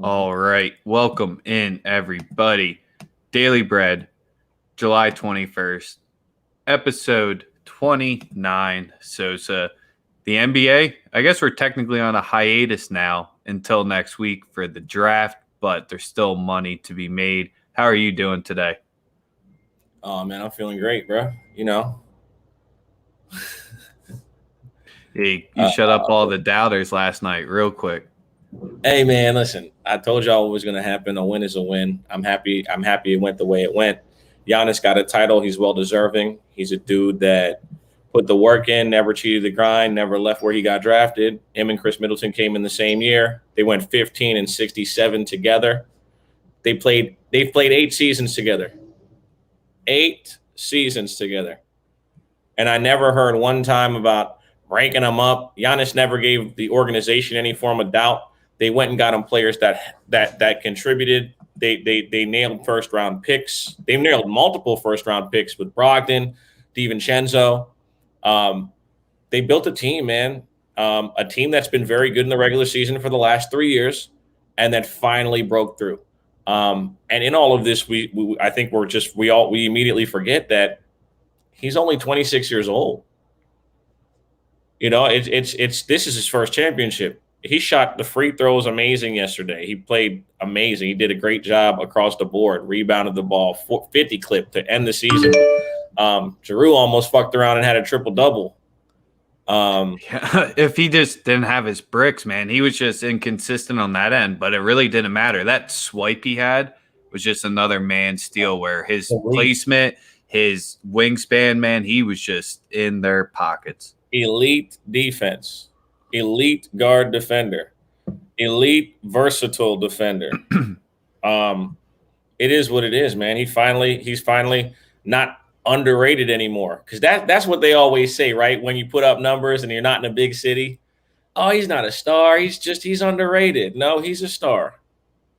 All right. Welcome in, everybody. Daily Bread, July 21st, episode 29, Sosa. The NBA, I guess we're technically on a hiatus now until next week for the draft, but there's still money to be made. How are you doing today? Oh man, I'm feeling great, bro. Hey, you Uh, shut up all the doubters last night real quick. hey man, listen. I told y'all what was gonna happen. A win is a win. I'm happy. I'm happy it went the way it went. Giannis got a title. He's well deserving. He's a dude that put the work in, never cheated the grind, never left where he got drafted. Him and Chris Middleton came in the same year. They went 15 and 67 together. They've played 8 seasons together. 8 seasons together. And I never heard one time about ranking them up. Giannis never gave the organization any form of doubt. They went and got him players that contributed. They nailed first round picks. They nailed multiple first round picks with Brogdon, DiVincenzo. They built a team, man. A team that's been very good in the regular season for the last 3 years, and that finally broke through. And in all of this, I think we immediately forget that he's only 26 years old. This is his first championship. He shot the free throws amazing yesterday. He played amazing. He did a great job across the board, rebounded the ball, 50 clip to end the season. Giroux almost fucked around and had a triple-double. If he just didn't have his bricks, man, he was just inconsistent on that end, but it really didn't matter. That swipe he had was just another man steal where his placement, his wingspan, man, he was just in their pockets. Elite defense, elite guard defender, elite versatile defender. It is what it is, man. He's finally not underrated anymore, because that's what they always say, right? When you put up numbers and you're not in a big city, oh, he's not a star. He's underrated. No, he's a star,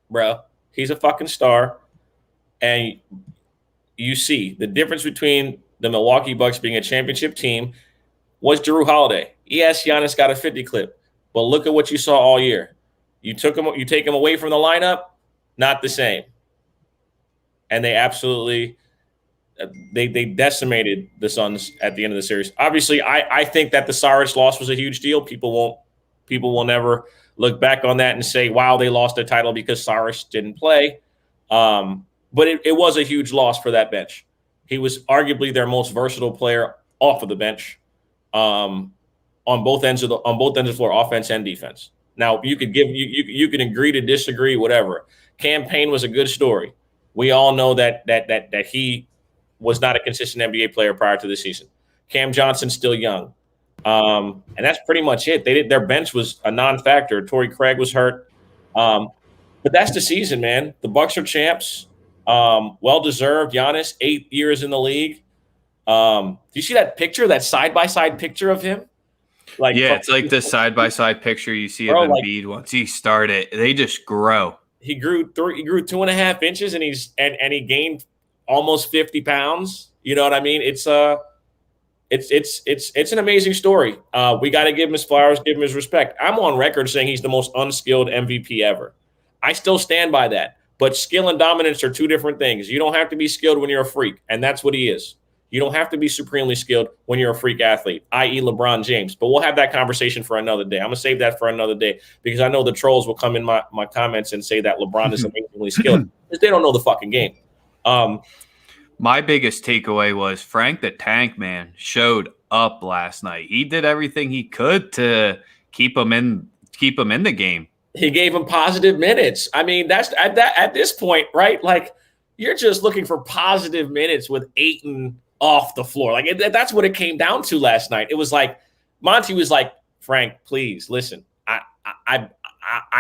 bro. He's a fucking star. And you see the difference between the Milwaukee Bucks being a championship team was Jrue Holiday. Yes, Giannis got a 50 clip, but look at what you saw all year. You take him away from the lineup, not the same. And they absolutely they decimated the Suns at the end of the series. Obviously, I think that the Saric loss was a huge deal. People will never look back on that and say, wow, they lost the title because Saric didn't play. But it was a huge loss for that bench. He was arguably their most versatile player off of the bench, on both ends of the floor, offense and defense. Now you could agree to disagree, whatever. Cam Payne was a good story. We all know that he was not a consistent NBA player prior to the season. Cam Johnson's still young. And that's pretty much it. Their bench was a non-factor. Torrey Craig was hurt. But that's the season, man. The Bucks are champs. Well-deserved. Giannis, 8 years in the league. Do you see that picture, that side-by-side picture of him? It's like the side-by-side picture you see of Embiid once he started. They just grow. He grew 2.5 inches, and he gained almost 50 pounds. You know what I mean? It's an amazing story. We got to give him his flowers, give him his respect. I'm on record saying he's the most unskilled MVP ever. I still stand by that. But skill and dominance are two different things. You don't have to be skilled when you're a freak, and that's what he is. You don't have to be supremely skilled when you're a freak athlete, i.e. LeBron James. But we'll have that conversation for another day. I'm going to save that for another day, because I know the trolls will come in my comments and say that LeBron is amazingly skilled, because they don't know the fucking game. My biggest takeaway was Frank the Tank Man showed up last night. He did everything he could to keep him in the game. He gave him positive minutes. I mean, that's at this point, right? Like, you're just looking for positive minutes with Ayton off the floor. Like, that's what it came down to last night. It was like Monty was like, Frank, please listen. I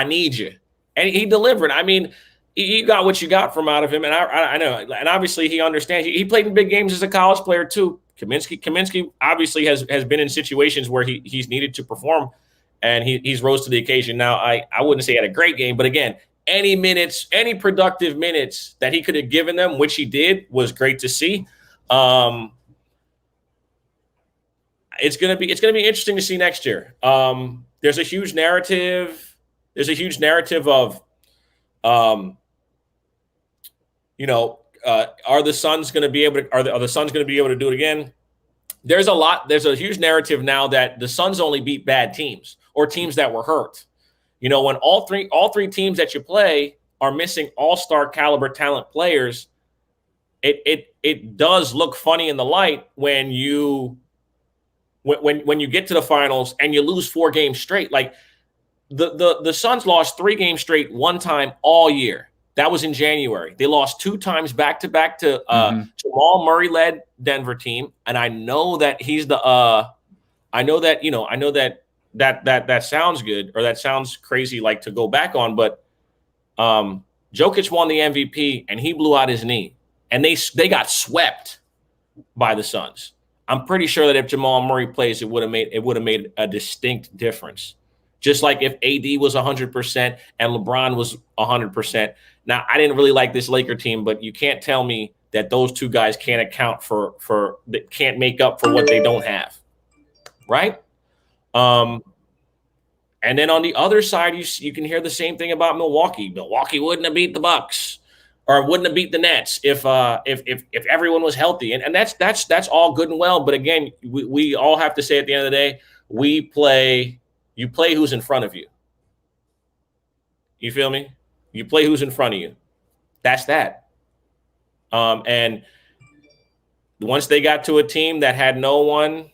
need you, and he delivered. I mean, you got what you got from out of him, and I know, and obviously he understands. He played in big games as a college player too. Kaminsky obviously has been in situations where he's needed to perform, and he's rose to the occasion. Now, I wouldn't say he had a great game, but again, any productive minutes that he could have given them, which he did, was great to see. It's gonna be interesting to see next year. There's a huge narrative There's a huge narrative of, are the Suns going to be able to? Are the Suns going to be able to do it again? There's a huge narrative now that the Suns only beat bad teams or teams that were hurt. When all three teams that you play are missing all-star caliber talent players, it does look funny in the light when you get to the finals and you lose 4 games straight. Like the Suns lost 3 games straight one time all year. That was in January. They lost 2 times back-to-back to Jamal Murray-led Denver team, and I know that he's the. I know that sounds good, or that sounds crazy, like to go back on, but Jokic won the MVP and he blew out his knee, and they got swept by the Suns. I'm pretty sure that if Jamal Murray plays, it would have made a distinct difference. Just like if AD was 100% and LeBron was 100%. Now, I didn't really like this Laker team, but you can't tell me that those 2 guys can't account that can't make up for what they don't have, right? And then on the other side, you can hear the same thing about Milwaukee. Milwaukee wouldn't have beat the Bucks or wouldn't have beat the Nets if everyone was healthy, and that's all good and well. But again, we all have to say at the end of the day, you play who's in front of you. You feel me? You play who's in front of you. That's that. And once they got to a team that had no one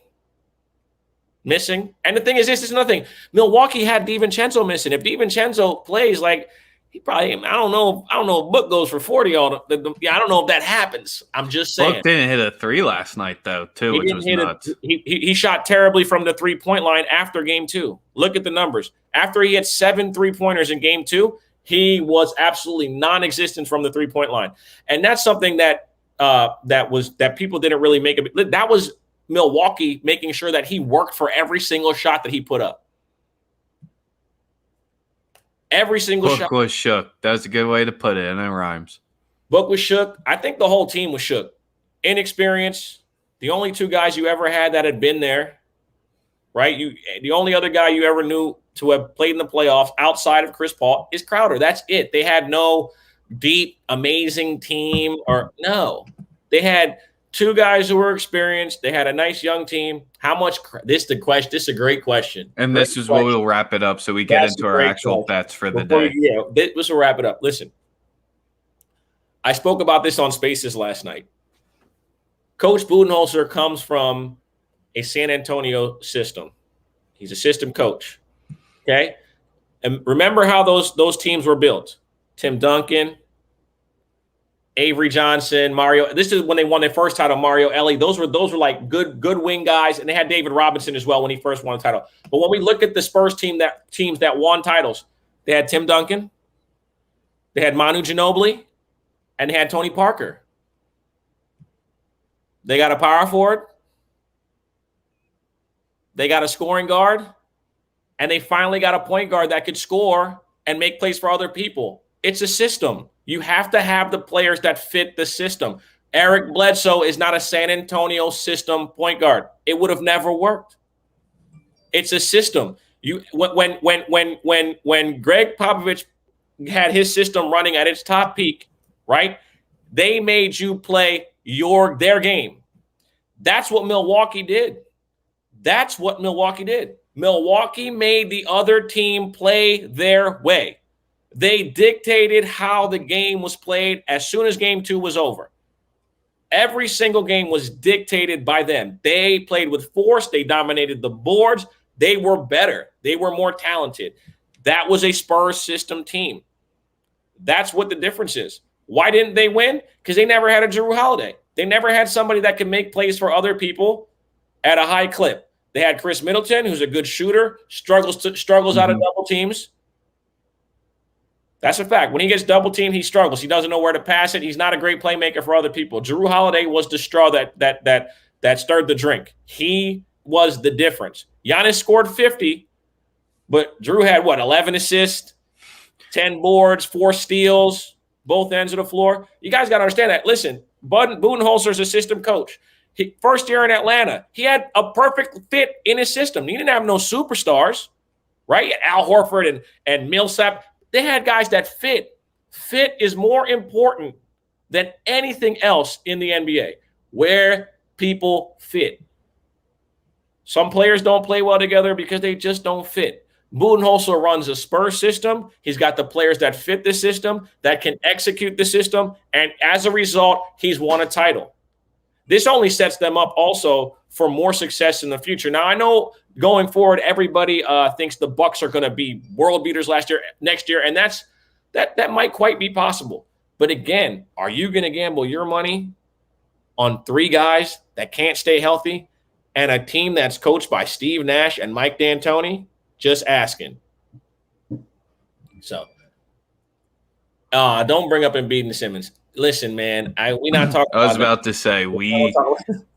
missing, and the thing is, this is another thing. Milwaukee had DiVincenzo missing. If DiVincenzo plays, like, he probably, I don't know if Book goes for 40 all the I don't know if that happens. I'm just saying. Book didn't hit a 3 last night though, too, which was nuts. He shot terribly from the 3-point line after game 2. Look at the numbers. After he had 7 3-pointers in game 2, he was absolutely non-existent from the 3-point line. And that's something that people didn't really make it. That was Milwaukee making sure that he worked for every single shot that he put up. Every single shot. Book was shook. That's a good way to put it, and it rhymes. Book was shook. I think the whole team was shook. Inexperience. The only 2 guys you ever had that had been there, right? The only other guy you ever knew to have played in the playoffs outside of Chris Paul is Crowder. That's it. They had no deep, amazing team, or no. They had 2 guys who were experienced. They had a nice young team. How much? This is a great question. And this is what we'll wrap it up, so we get into our actual bets for the day. This will wrap it up. Listen, I spoke about this on Spaces last night. Coach Budenholzer comes from a San Antonio system. He's a system coach. Okay, and remember how those teams were built: Tim Duncan, Avery Johnson, Mario. This is when they won their first title. Mario Elie. Those were like good wing guys, and they had David Robinson as well when he first won a title. But when we look at the Spurs teams that won titles, they had Tim Duncan, they had Manu Ginobili, and they had Tony Parker. They got a power forward, they got a scoring guard, and they finally got a point guard that could score and make plays for other people. It's a system. You have to have the players that fit the system. Eric Bledsoe is not a San Antonio system point guard. It would have never worked. It's a system. When Greg Popovich had his system running at its top peak, right? They made you play their game. That's what Milwaukee did. Milwaukee made the other team play their way. They dictated how the game was played as soon as game 2 was over. Every single game was dictated by them. They played with force. They dominated the boards. They were better. They were more talented. That was a Spurs system team. That's what the difference is. Why didn't they win? Because they never had a Jrue Holiday. They never had somebody that could make plays for other people at a high clip. They had Chris Middleton, who's a good shooter, struggles out of double teams. That's a fact. When he gets double teamed, he struggles. He doesn't know where to pass it. He's not a great playmaker for other people. Jrue Holiday was the straw that stirred the drink. He was the difference. Giannis scored 50, but Jrue had 11 assists, 10 boards, 4 steals, both ends of the floor. You guys got to understand that. Listen, Budenholzer's a system coach. First year in Atlanta, he had a perfect fit in his system. He didn't have no superstars, right? Al Horford and Millsap. They had guys that fit. Fit is more important than anything else in the NBA, where people fit. Some players don't play well together because they just don't fit. Budenholzer runs a Spurs system. He's got the players that fit the system, that can execute the system, and as a result, he's won a title. This only sets them up also for more success in the future. Now, I know going forward, everybody thinks the Bucks are going to be world beaters next year, and that might quite be possible. But again, are you going to gamble your money on 3 guys that can't stay healthy and a team that's coached by Steve Nash and Mike D'Antoni? Just asking. So, don't bring up Embiid and Simmons. Listen, man, we not talking. I was about to say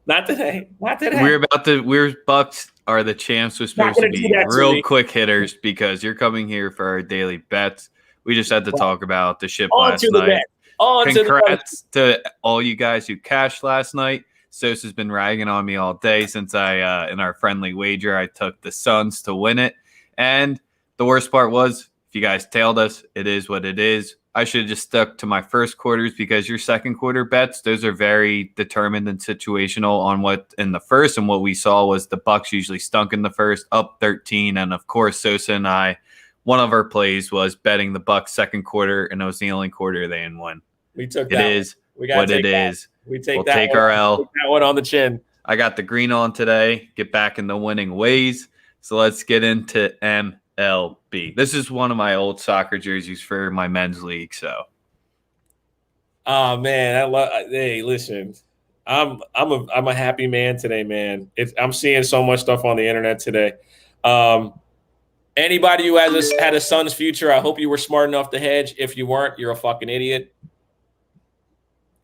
not today. We're Bucks are the champs. We're supposed to be real quick hitters because you're coming here for our daily bets. We just had to talk about the ship last night. Congrats to all you guys who cashed last night. Sosa's been ragging on me all day since I in our friendly wager I took the Suns to win it. And the worst part was, if you guys tailed us, it is what it is. I should have just stuck to my first quarters because your second quarter bets, those are very determined and situational on what in the first. And what we saw was the Bucks usually stunk in the first, up 13. And of course, Sosa and I, one of our plays was betting the Bucks second quarter, and it was the only quarter they didn't win. We took it that. It is what it is. We'll take our L. Take that one on the chin. I got the green on today. Get back in the winning ways. So let's get into MLB. This is one of my old soccer jerseys for my men's league. So, oh man, hey, listen, I'm a happy man today, man. I'm seeing so much stuff on the internet today. Anybody who had a Suns future, I hope you were smart enough to hedge. If you weren't, you're a fucking idiot.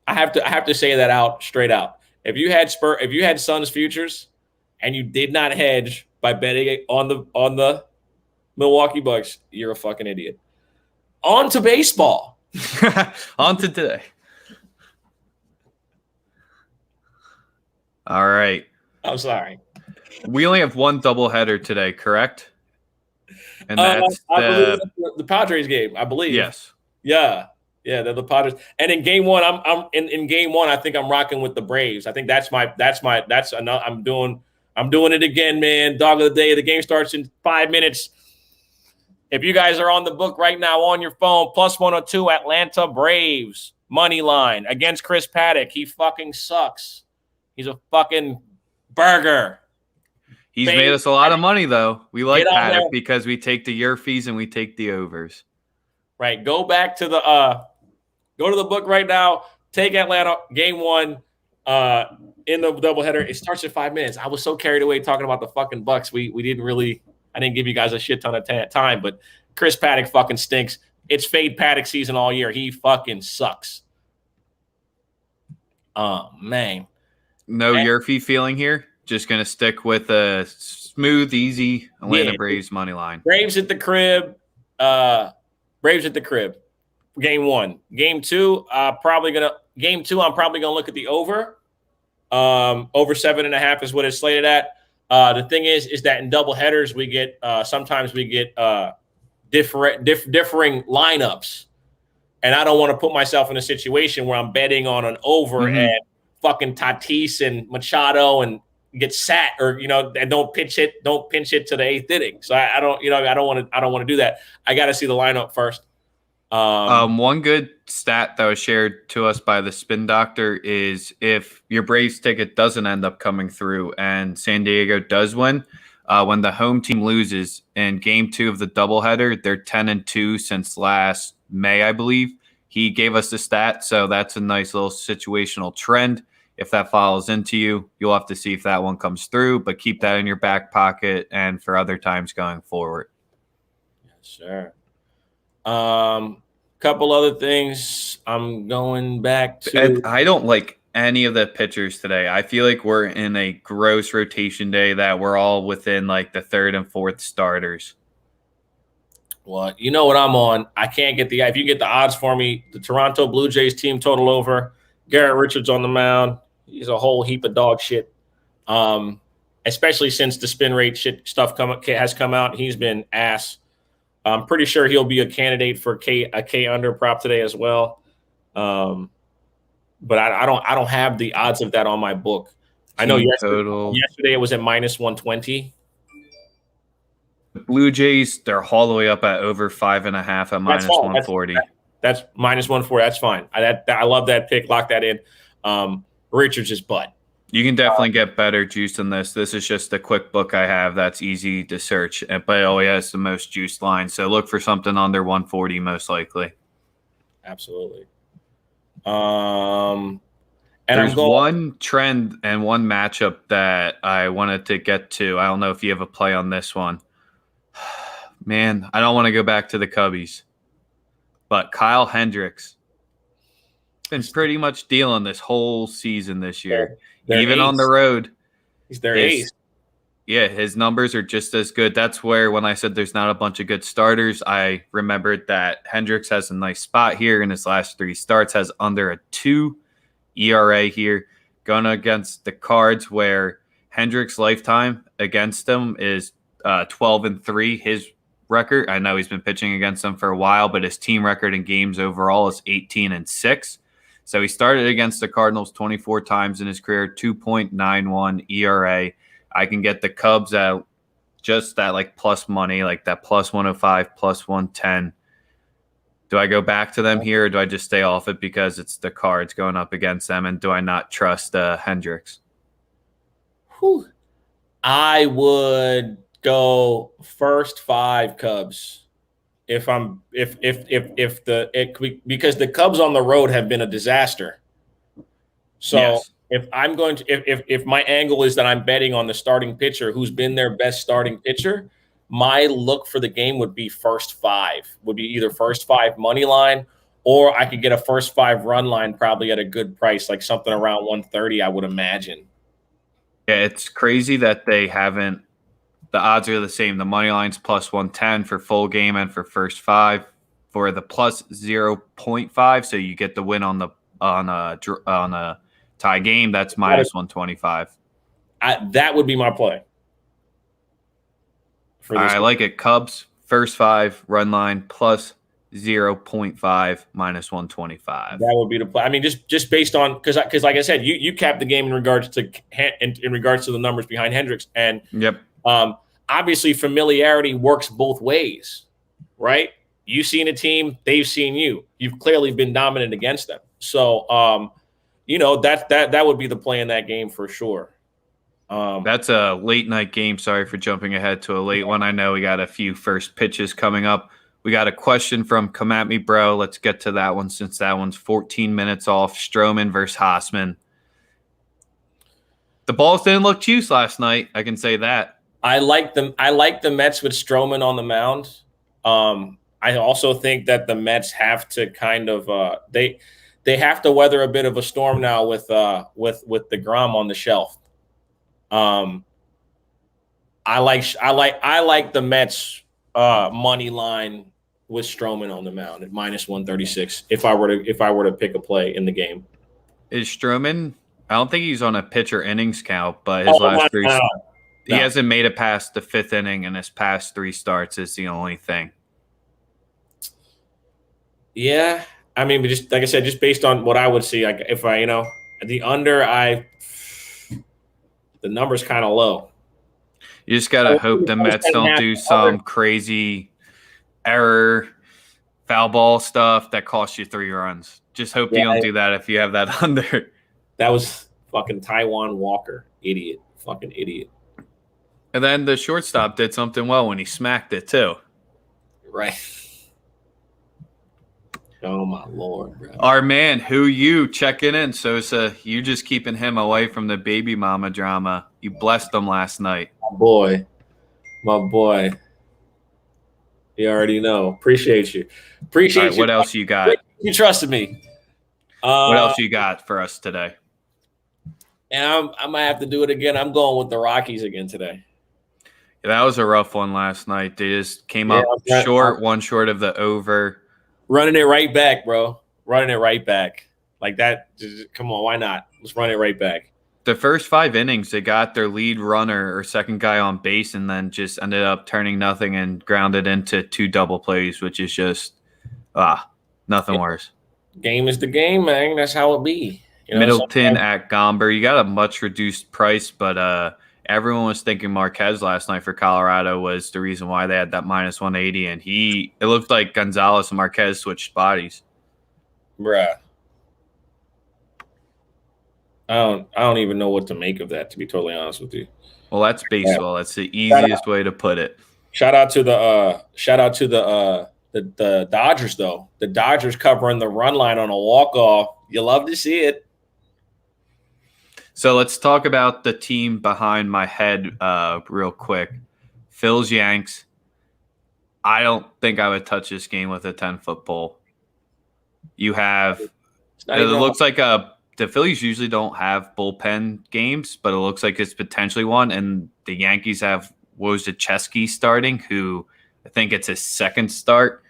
I have to say that out straight out. If you had Suns futures and you did not hedge by betting on the Milwaukee Bucks, you're a fucking idiot. On to baseball. On to today. All right. I'm sorry. We only have one doubleheader today, correct? And that's the Padres game, I believe. Yes. Yeah, they're the Padres. And in game one, I'm in game one. I think I'm rocking with the Braves. I think I'm doing it again, man. Dog of the day. The game starts in 5 minutes. If you guys are on the book right now on your phone, +102 Atlanta Braves money line against Chris Paddock. He fucking sucks. He's a fucking burger. He's made us a lot of money, though. We like Paddock because we take the year fees and we take the overs. Right. Go to the book right now. Take Atlanta game one in the doubleheader. It starts in 5 minutes. I was so carried away talking about the fucking Bucks. I didn't give you guys a shit ton of time, but Chris Paddock fucking stinks. It's fade Paddock season all year. He fucking sucks. Oh, man. No year fee feeling here. Just going to stick with a smooth, easy Atlanta Braves money line. Braves at the crib. Game one. Game two, I'm probably going to look at the over. Over 7.5 is what it's slated at. The thing is that in double headers, we get sometimes we get differing lineups. And I don't want to put myself in a situation where I'm betting on an over and fucking Tatis and Machado and get sat and don't pinch hit to the 8th inning. So I don't want to do that. I got to see the lineup first. One good stat that was shared to us by the Spin Doctor is if your Braves ticket doesn't end up coming through and San Diego does win, when the home team loses in game 2 of the doubleheader, they're 10-2 since last May, I believe. He gave us the stat, so that's a nice little situational trend. If that follows into you, you'll have to see if that one comes through, but keep that in your back pocket and for other times going forward. Sure. Couple other things. I'm going back to. I don't like any of the pitchers today. I feel like we're in a gross rotation day that we're all within like the 3rd and 4th starters. Well, you know what I'm on. I can't get if you get the odds for me, the Toronto Blue Jays team total over. Garrett Richards on the mound. He's a whole heap of dog shit. especially since the spin rate stuff has come out. He's been ass. I'm pretty sure he'll be a candidate for a K under prop today as well. But I don't have the odds of that on my book. I know yesterday it was at -120. The Blue Jays, they're all the way up at over 5.5 at -140. That's -140. That's fine. I love that pick. Lock that in. Richards is butt. You can definitely get better juice than this. This is just a quick book I have that's easy to search, but it only has the most juiced line. So look for something under 140 most likely. Absolutely. And there's one trend and one matchup that I wanted to get to. I don't know if you have a play on this one. Man, I don't want to go back to the Cubbies. But Kyle Hendricks been pretty much dealing this whole season this year. Even on the road. He's their ace. Yeah, his numbers are just as good. That's where when I said there's not a bunch of good starters, I remembered that Hendricks has a nice spot here in his last 3 starts, has under a 2 ERA here, going against the Cards where Hendricks' lifetime against them is 12-3. His record, I know he's been pitching against them for a while, but his team record in games overall is 18-6. So he started against the Cardinals 24 times in his career, 2.91 ERA. I can get the Cubs at just that like plus money, like that plus 105, plus 110. Do I go back to them here or do I just stay off it because it's the Cards going up against them? And do I not trust Hendricks? Whew. I would go first 5 Cubs. Because the Cubs on the road have been a disaster. So yes. If my angle is that I'm betting on the starting pitcher who's been their best starting pitcher, my look for the game would be first 5. Would be either first 5 money line, or I could get a first 5 run line probably at a good price, like something around 130, I would imagine. Yeah, it's crazy that they haven't. The odds are the same. The money line's plus 110 for full game and for first 5 for the plus 0.5. So you get the win on a tie game. That's minus 125. That would be my play. I like it. Cubs first 5 run line plus 0.5 minus 125. That would be the play. I mean, just based on because like I said, you capped the game in regards to the numbers behind Hendricks, and yep. Obviously, familiarity works both ways, right? You've seen a team, they've seen you. You've clearly been dominant against them. So, that would be the play in that game for sure. That's a late night game. Sorry for jumping ahead to a late one. I know we got a few first pitches coming up. We got a question from Come At Me Bro. Let's get to that one since that one's 14 minutes off. Stroman versus Hosman. The balls didn't look juice last night. I can say that. I like the Mets with Stroman on the mound. I also think that the Mets have to kind of they have to weather a bit of a storm now with DeGrom on the shelf. I like the Mets money line with Stroman on the mound at minus 136. If I were to pick a play in the game, is Stroman? I don't think he's on a pitcher innings count, but his last 3. He hasn't made it past the 5th inning, and his past 3 starts is the only thing. Yeah, I mean, just like I said, just based on what I would see, like if the under, the number's kind of low. You just gotta hope the Mets don't do some crazy error, foul ball stuff that costs you 3 runs. Just hope you don't do that if you have that under. That was fucking Taiwan Walker, idiot, fucking idiot. And then the shortstop did something well when he smacked it too. Right. Oh my Lord, bro. Our man, who you checking in, Sosa? You just keeping him away from the baby mama drama. You blessed him last night. My boy. You already know. Appreciate you. Appreciate you. What else you got? You trusted me. What else you got for us today? And I might have to do it again. I'm going with the Rockies again today. Yeah, that was a rough one last night. They just came up short, one short of the over. Running it right back, bro. Running it right back. Like that. Just, come on, why not? Let's run it right back. the first 5 innings, they got their lead runner or second guy on base and then just ended up turning nothing and grounded into 2 double plays, which is just nothing worse. Game is the game, man. That's how it be. Middleton at Gomber. You got a much reduced price, but everyone was thinking Marquez last night for Colorado was the reason why they had that minus 180, and it looked like Gonzalez and Marquez switched bodies. Bruh. I don't even know what to make of that, to be totally honest with you. Well, that's baseball. That's the easiest way to put it. Shout out to the Dodgers though. The Dodgers covering the run line on a walk-off. You love to see it. So let's talk about the team behind my head real quick. Phil's Yanks. I don't think I would touch this game with a 10-foot pole. You have it looks like the Phillies usually don't have bullpen games, but it looks like it's potentially one. And the Yankees have Wojciechowski starting, who I think it's his second start.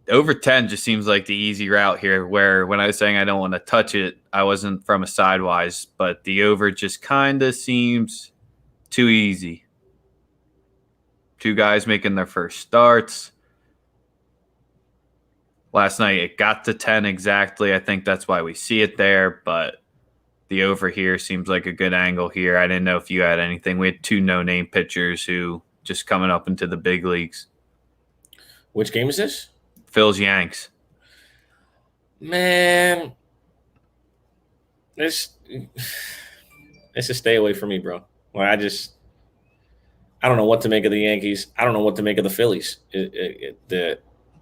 Over 10 just seems like the easy route here, where when I was saying I don't want to touch it, I wasn't from a sidewise, but the over just kind of seems too easy. 2 guys making their first starts. Last night, it got to 10 exactly. I think that's why we see it there, but the over here seems like a good angle here. I didn't know if you had anything. We had 2 no-name pitchers who just coming up into the big leagues. Which game is this? Phil's Yanks. Man, it's a stay away from me, bro. Well, I don't know what to make of the Yankees. I don't know what to make of the Phillies. And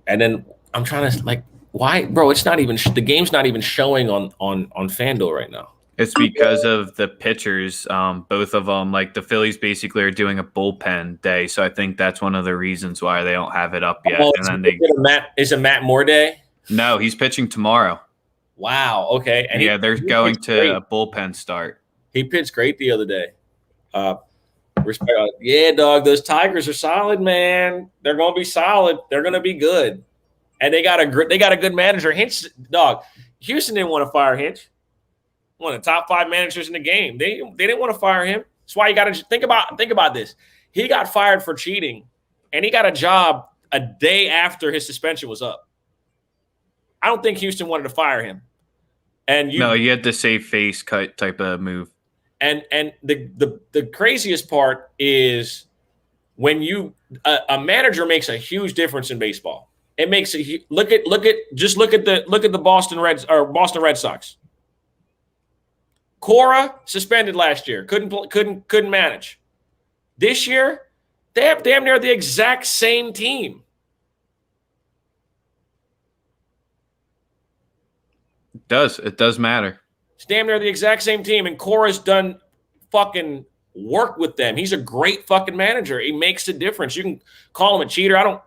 then I'm trying to why, bro? It's not even the game's not even showing on FanDuel right now. It's because of the pitchers. Both of them, like the Phillies, basically are doing a bullpen day, so I think that's one of the reasons why they don't have it up yet. And then is it Matt Moore day? No, he's pitching tomorrow. Wow. Okay. And they're going to a bullpen start. He pitched great the other day. Respect. Yeah, dog. Those Tigers are solid, man. They're going to be solid. They're going to be good. And they got a good manager. Hinch, dog. Houston didn't want to fire Hinch. One of the top 5 managers in the game. They didn't want to fire him. That's why you got to think about this. He got fired for cheating, and he got a job a day after his suspension was up. I don't think Houston wanted to fire him. You had the save face type of move. And the craziest part is when a manager makes a huge difference in baseball. It makes look at the Boston Red Sox. Cora suspended last year, couldn't manage. This year, they have damn near the exact same team. It does matter. It's damn near the exact same team, and Cora's done fucking work with them. He's a great fucking manager. He makes a difference. You can call him a cheater. I don't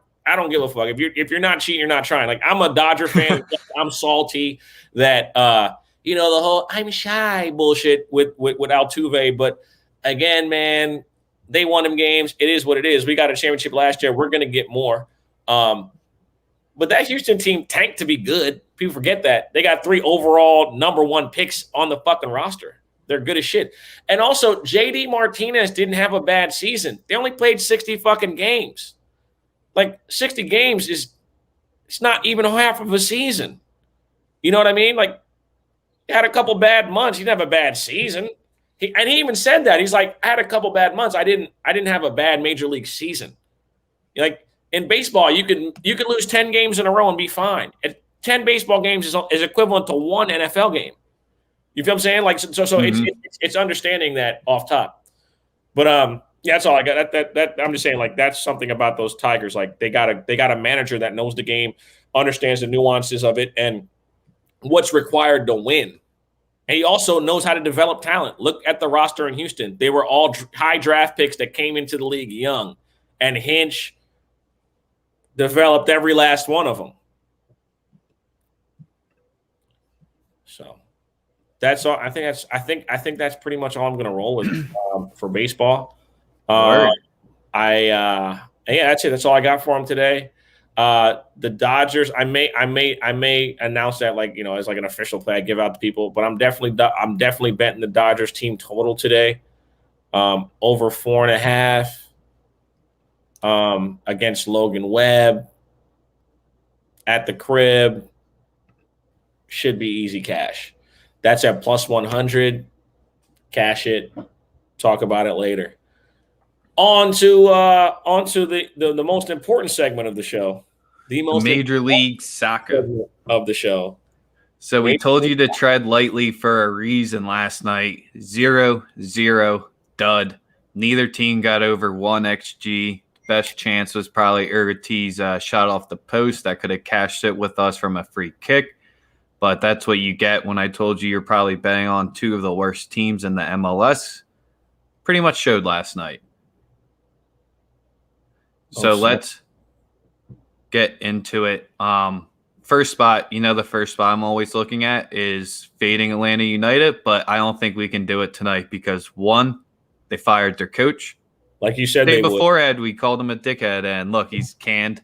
give a fuck. If you're not cheating, you're not trying. Like, I'm a Dodger fan. I'm salty that the whole I'm shy bullshit with Altuve. But again, man, they won them games. It is what it is. We got a championship last year. We're gonna get more. But that Houston team tanked to be good. People forget that. They got 3 overall number 1 picks on the fucking roster. They're good as shit. And also, JD Martinez didn't have a bad season. They only played 60 fucking games. Like, 60 games it's not even half of a season. You know what I mean? Like, he had a couple bad months. He didn't have a bad season. He even said that. He's like, I had a couple bad months. I didn't have a bad major league season. Like, in baseball, you could lose 10 games in a row and be fine. 10 baseball games is equivalent to 1 NFL game. You feel what I'm saying? Like, so it's understanding that off top. But yeah, that's all I got. That I'm just saying, like, that's something about those Tigers. Like, they got a manager that knows the game, understands the nuances of it, and what's required to win. And he also knows how to develop talent. Look at the roster in Houston. They were all high draft picks that came into the league young, and Hinch developed every last one of them. So that's all. I think that's pretty much all I'm going to roll with for baseball. Yeah, that's it. That's all I got for him today. The Dodgers, I may announce that as like an official play I give out to people, but I'm definitely betting the Dodgers team total today, over 4.5, against Logan Webb at the crib. Should be easy cash. That's at plus 100. Cash it. Talk about it later. On to the most important segment of the show. The most Major League Soccer of the show. So we told you to tread lightly for a reason last night. 0-0 dud. Neither team got over 1 XG. Best chance was probably Urguti's shot off the post that could have cashed it with us from a free kick. But that's what you get when I told you you're probably betting on two of the worst teams in the MLS. Pretty much showed last night. So let's get into it. First spot, the first spot I'm always looking at is fading Atlanta United, but I don't think we can do it tonight because, one, they fired their coach. Like you said, the day before, Ed, we called him a dickhead, and look, he's canned.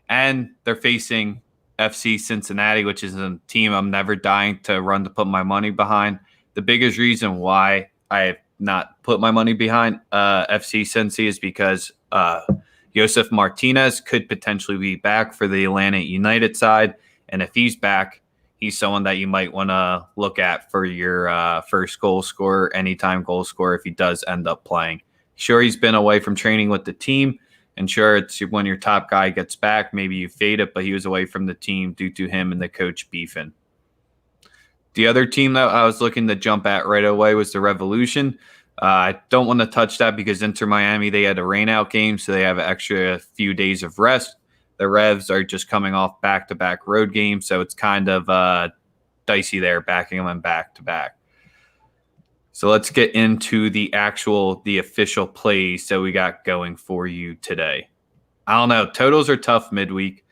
And they're facing FC Cincinnati, which is a team I'm never dying to run to put my money behind. The biggest reason why I have not put my money behind FC Cincy is because Josef Martinez could potentially be back for the Atlanta United side. And if he's back, he's someone that you might want to look at for your first goal scorer, anytime goal scorer, if he does end up playing. Sure, he's been away from training with the team. And sure, it's when your top guy gets back, maybe you fade it, but he was away from the team due to him and the coach beefing. The other team that I was looking to jump at right away was the Revolution. I don't want to touch that because Inter Miami, they had a rain-out game, so they have an extra few days of rest. The Revs are just coming off back-to-back road games, so it's kind of dicey there, backing them back-to-back. So let's get into the official plays that we got going for you today. I don't know. Totals are tough midweek,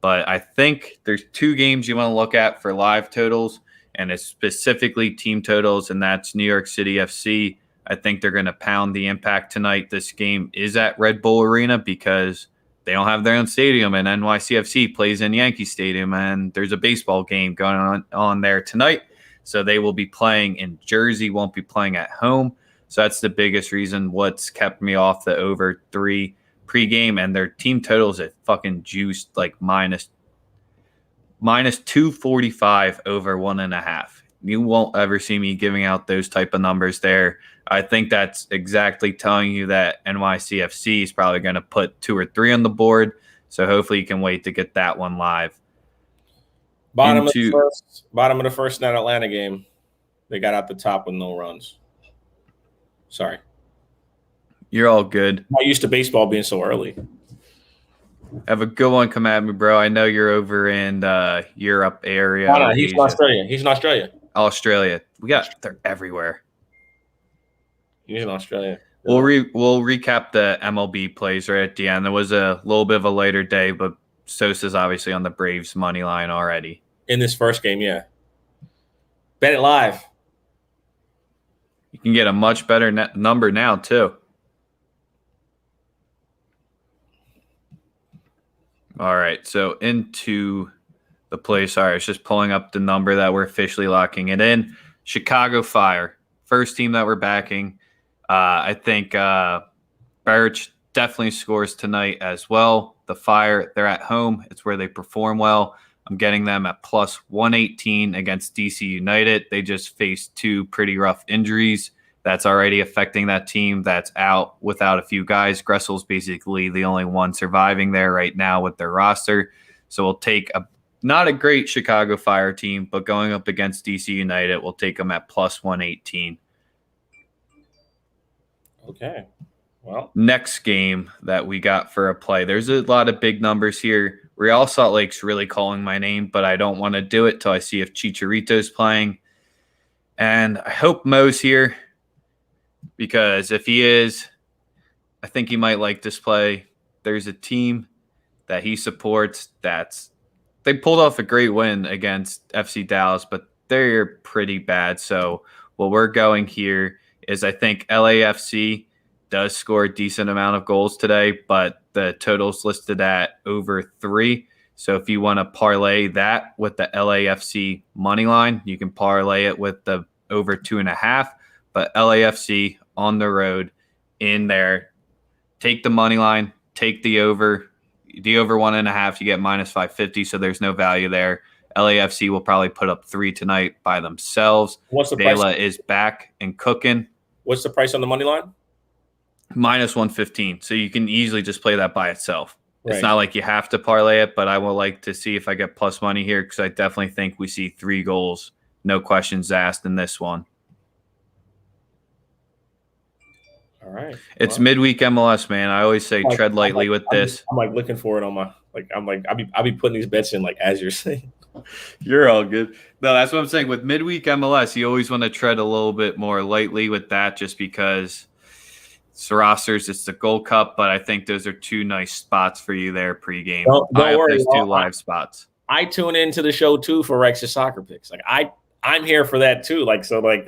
but I think there's two games you want to look at for live totals, and it's specifically team totals, and that's New York City FC. I think they're going to pound the Impact tonight. This game is at Red Bull Arena because they don't have their own stadium, and NYCFC plays in Yankee Stadium, and there's a baseball game going on there tonight. So they will be playing in Jersey, won't be playing at home. So that's the biggest reason what's kept me off the over 3 pregame. And their team totals at fucking juiced like minus 245 over 1.5. You won't ever see me giving out those type of numbers there. I think that's exactly telling you that NYCFC is probably going to put 2 or 3 on the board. So hopefully you can wait to get that one live. Bottom of the first in that Atlanta game, they got out the top with no runs. Sorry. You're all good. I'm not used to baseball being so early. Have a good one. Come at me, bro. I know you're over in Europe area. No, he's in Australia. Australia. They're everywhere. He's in Australia. We'll recap the MLB plays right at the end. There was a little bit of a later day, but Sosa's obviously on the Braves money line already. In this first game, yeah. Bet it live. You can get a much better number now, too. All right, so into the play. Sorry, I was just pulling up the number that we're officially locking it in. Chicago Fire, first team that we're backing. I think Barrich definitely scores tonight as well. The Fire, they're at home. It's where they perform well. I'm getting them at plus 118 against DC United. They just faced 2 pretty rough injuries. That's already affecting that team. That's out without a few guys. Gressel's basically the only one surviving there right now with their roster. So we'll take not a great Chicago Fire team, but going up against DC United, we'll take them at plus 118. Okay. Well, next game that we got for a play. There's a lot of big numbers here. Real Salt Lake's really calling my name, but I don't want to do it till I see if Chicharito's playing. And I hope Mo's here because if he is, I think he might like this play. There's a team that he supports they pulled off a great win against FC Dallas, but they're pretty bad. So what we're going here is I think LAFC does score a decent amount of goals today, but The total's listed at over 3. So if you want to parlay that with the LAFC money line, you can parlay it with the over 2.5. But LAFC on the road in there, take the money line, take the over 1.5. You get minus 550. So there's no value there. LAFC will probably put up 3 tonight by themselves. What's the Vela price? is back and cooking. What's the price on the money line? Minus 115. So you can easily just play that by itself. Right. It's not like you have to parlay it, but I would like to see if I get plus money here because I definitely think we see 3 goals, no questions asked in this one. All right. It's midweek MLS, man. I always say tread lightly with this. I'm like looking for it on my I'll be putting these bets in like as you're saying. You're all good. No, that's what I'm saying. With midweek MLS, you always want to tread a little bit more lightly with that just because it's the rosters, it's the Gold Cup, but I think those are 2 nice spots for you there pregame. Don't worry. Those 2 live spots. I tune into the show too for Rex's soccer picks. Like I'm here for that too. Like so like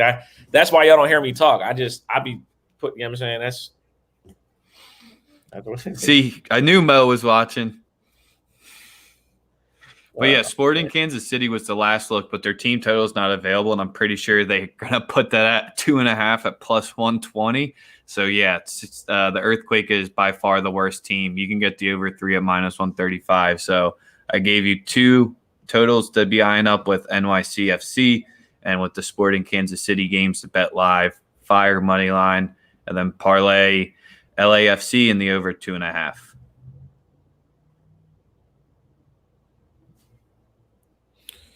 that's why y'all don't hear me talk. I be put, you know what I'm saying? That's what See, I knew Mo was watching. But yeah, Sporting Kansas City was the last look, but their team total is not available, and I'm pretty sure they're going to put that at 2.5 at plus 120. So yeah, it's the Earthquake is by far the worst team. You can get the over 3 at minus 135. So I gave you 2 totals to be eyeing up with NYCFC and with the Sporting Kansas City games to bet live, fire money line, and then parlay LAFC in the over 2.5.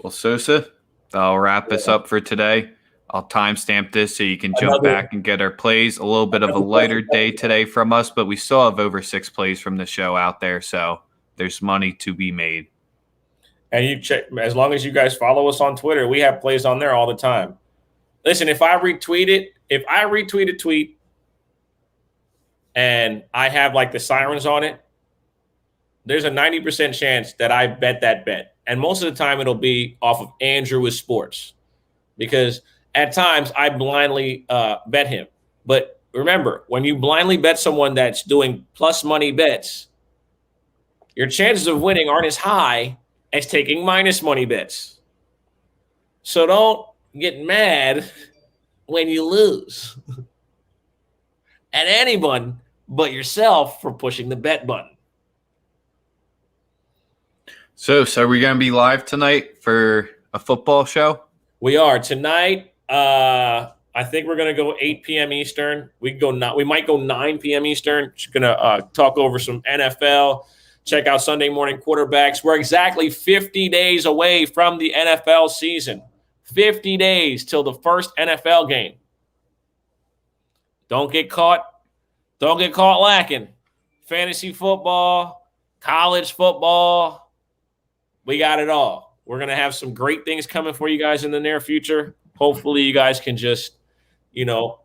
Well, Sosa, I'll wrap us up for today. I'll timestamp this so you can jump back and get our plays. A little bit of a lighter day today from us, but we still have over 6 plays from the show out there, so there's money to be made. And you check, as long as you guys follow us on Twitter, we have plays on there all the time. Listen, if I retweet a tweet and I have like the sirens on it, there's a 90% chance that I bet that bet. And most of the time it'll be off of Andrew with sports because at times I blindly bet him. But remember, when you blindly bet someone that's doing plus money bets, your chances of winning aren't as high as taking minus money bets. So don't get mad when you lose at anyone but yourself for pushing the bet button. So are we going to be live tonight for a football show? We are tonight. I think we're going to go 8 p.m. Eastern. We might go 9 p.m. Eastern. Just going to talk over some NFL. Check out Sunday morning quarterbacks. We're exactly 50 days away from the NFL season. 50 days till the first NFL game. Don't get caught lacking. Fantasy football, college football. We got it all. We're going to have some great things coming for you guys in the near future. Hopefully you guys can just,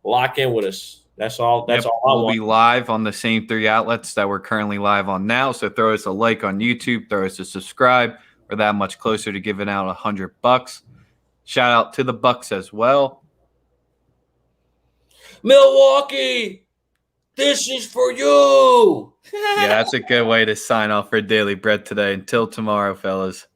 lock in with us. That's all. That's all I want. We'll be live on the same 3 outlets that we're currently live on now. So throw us a like on YouTube, throw us a subscribe. We're that much closer to giving out $100. Shout out to the Bucks as well. Milwaukee, this is for you. Yeah, that's a good way to sign off for Daily Bread today. Until tomorrow, fellas.